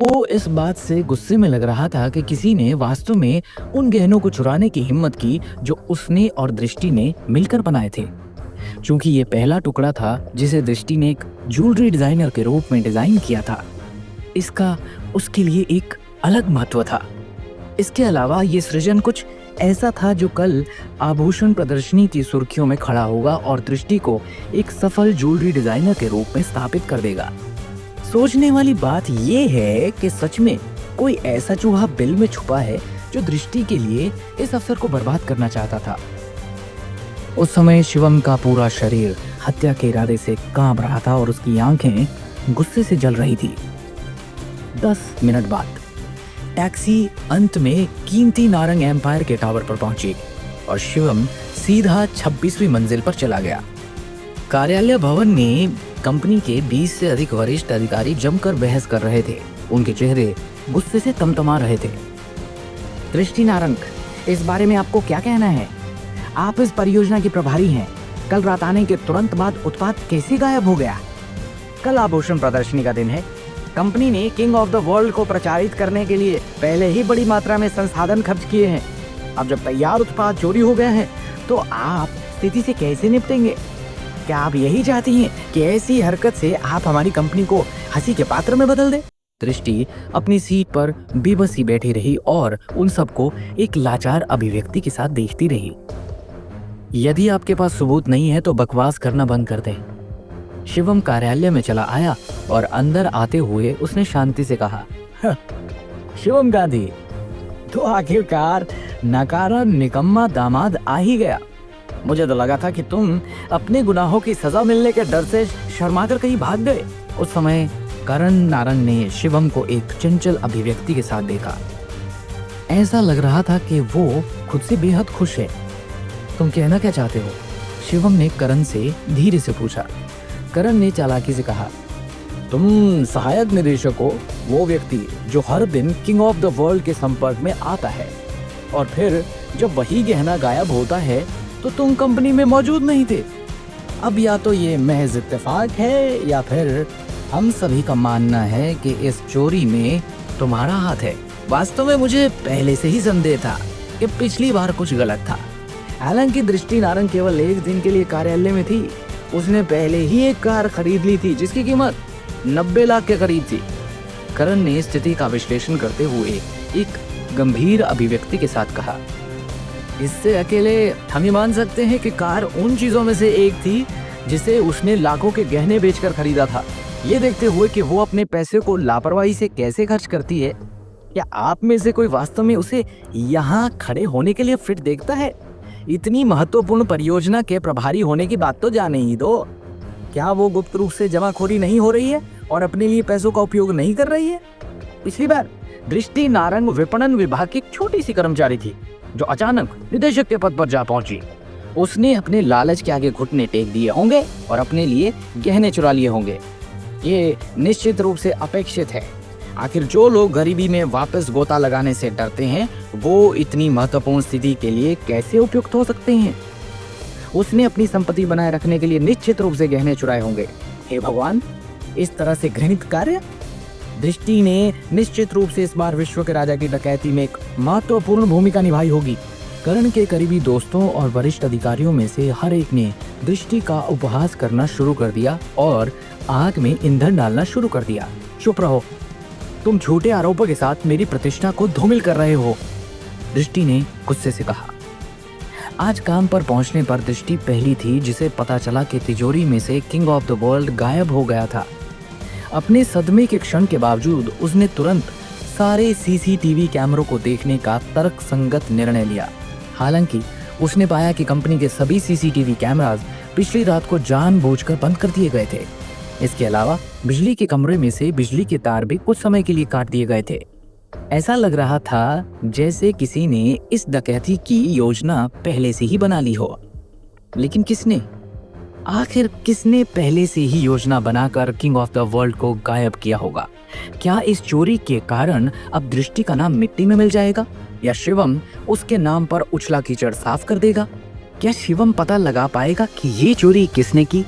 वो इस बात से गुस्से में लग रहा था कि किसी ने वास्तव में उन गहनों को चुराने की हिम्मत की जो उसने और दृष्टि ने मिलकर बनाए थे। क्योंकि ये पहला टुकड़ा था जिसे दृष्टि ने एक ज्वेलरी डिजाइनर के रूप में डिजाइन किया था, इसका उसके लिए एक अलग महत्व था। इसके अलावा ये सृजन कुछ ऐसा था जो कल आभूषण प्रदर्शनी की सुर्खियों में खड़ा होगा और दृष्टि को एक सफल ज्वेलरी डिजाइनर के रूप में स्थापित कर देगा। सोचने वाली बात यह है कि सच में कोई ऐसा चूहा बिल में छुपा है जो दृष्टि के लिए इस अवसर को बर्बाद करना चाहता था। उस समय शिवम का पूरा शरीर हत्या के इरादे से कांप रहा था और उसकी आंखें गुस्से से जल रही थी। 10 मिनट बाद टैक्सी अंत में कीमती नारंग एम्पायर के टावर पर पहुंची और शिवम सीधा 26वीं मंजिल पर चला गया। कार्यालय भवन में कंपनी के 20 से अधिक वरिष्ठ अधिकारी जमकर बहस कर रहे थे। उनके चेहरे गुस्से से तमतमा रहे थे। दृष्टि नारंग, इस बारे में आपको क्या कहना है? आप इस परियोजना की प्रभारी हैं। कल रात आने के तुरंत बाद उत्पाद कैसे गायब हो गया? कल आभूषण प्रदर्शनी का दिन है। कंपनी ने किंग ऑफ द वर्ल्ड को प्रचारित करने के लिए पहले ही बड़ी मात्रा में संसाधन खर्च किए हैं। अब जब तैयार उत्पाद चोरी हो गया है तो आप स्थिति से कैसे निपटेंगे? क्या आप यही चाहती हैं कि ऐसी हरकत से आप हमारी कंपनी को हंसी के पात्र में बदल दें? दृष्टि अपनी सीट पर बेबसी बैठी रही और उन सबको एक लाचार अभिव्यक्ति के साथ देखती रही। यदि आपके पास सबूत नहीं है तो बकवास करना बंद कर दें। शिवम कार्यालय में चला आया और अंदर आते हुए उसने शांति से कहा, शिवम गांधी, तो आखिरकार नकारा निकम्मा दामाद आ ही गया। मुझे तो लगा था कि तुम अपने गुनाहों की सजा मिलने के डर से शर्माकर कहीं भाग गए। उस समय करण नारंग ने शिवम को एक चंचल अभिव्यक्ति के साथ देखा। ऐसा लग रहा था कि वो खुद से बेहद खुश है। तुम कहना क्या चाहते हो? शिवम ने करण से धीरे से पूछा। करण ने चालाकी से कहा, तुम सहायक निदेशक हो, वो व्यक्ति जो हर दिन किंग ऑफ द वर्ल्ड के संपर्क में आता है, और फिर जब वही गहना गायब होता है तो तुम कंपनी में मौजूद नहीं थे। अब या तो ये महज इत्तेफाक है या फिर हम सभी का मानना है कि इस चोरी में तुम्हारा हाथ है। वास्तव में मुझे पहले से ही संदेह था कि पिछली बार कुछ गलत था। हालांकि दृष्टि नारंग केवल एक दिन के लिए कार्यालय में थी। उसने पहले ही एक कार खरीद ली थी जिसकी कीमत 90 लाख के करीब थी। करण ने स्थिति का विश्लेषण करते हुए एक गंभीर अभिव्यक्ति के साथ कहा, इससे अकेले हम ये मान सकते हैं कि कार उन चीजों में से एक थी जिसे उसने लाखों के गहने बेचकर खरीदा था। ये देखते हुए कि वो अपने पैसे को लापरवाही से कैसे खर्च करती है, क्या आप में से कोई वास्तव में उसे यहाँ खड़े होने के लिए फिट देखता है? इतनी महत्वपूर्ण परियोजना के प्रभारी होने की बात तो जाने ही दो। क्या वो गुप्त रूप से जमाखोरी नहीं हो रही है और अपने लिए पैसों का उपयोग नहीं कर रही है? पिछली बार दृष्टि नारंग विपणन विभाग की एक छोटी सी कर्मचारी थी जो अचानक निदेशक के पद पर जा पहुंची। उसने अपने लालच के आगे घुटने टेक दिए होंगे और अपने लिए गहने चुरा लिए होंगे। ये निश्चित रूप से अपेक्षित है। आखिर जो लोग गरीबी में वापस गोता लगाने से डरते हैं वो इतनी महत्वपूर्ण स्थिति के लिए कैसे उपयुक्त हो सकते हैं? उसने अपनी संपत्ति बनाए रखने के लिए निश्चित रूप से गहने चुराए होंगे। हे भगवान, इस तरह से घृणित कार्य! दृष्टि ने निश्चित रूप से इस बार विश्व के राजा की डकैती में एक महत्वपूर्ण भूमिका निभाई होगी। करण के करीबी दोस्तों और वरिष्ठ अधिकारियों में से हर एक ने दृष्टि का उपहास करना शुरू कर दिया और आग में ईंधन डालना शुरू कर दिया। चुप रहो, तुम झूठे आरोपों के साथ मेरी प्रतिष्ठा को धूमिल कर रहे हो, दृष्टि ने गुस्से से कहा। आज काम पर पहुंचने पर दृष्टि पहली थी जिसे पता चला कि तिजोरी में से किंग ऑफ द वर्ल्ड गायब हो गया था। अपने सदमे के क्षण के बावजूद उसने तुरंत सारे सीसीटीवी कैमरों को देखने का तर्कसंगत निर्णय लिया। हालांकि उसने पाया कि कंपनी के सभी सीसीटीवी कैमरास पिछली रात को जानबूझकर बंद कर दिए गए थे। इसके अलावा बिजली के कमरे में से बिजली के तार भी कुछ समय के लिए काट दिए गए थे। ऐसा लग रहा था जैसे किसी ने इस डकैती की योजना पहले से ही बना ली हो। लेकिन किसने? आखिर किसने पहले से ही योजना बनाकर किंग ऑफ द वर्ल्ड को गायब किया होगा? क्या इस चोरी के कारण अब दृष्टि का नाम मिट्टी में मिल जाएगा या शिवम उसके नाम पर उछला कीचड़ साफ कर देगा? क्या शिवम पता लगा पाएगा कि ये चोरी किसने की?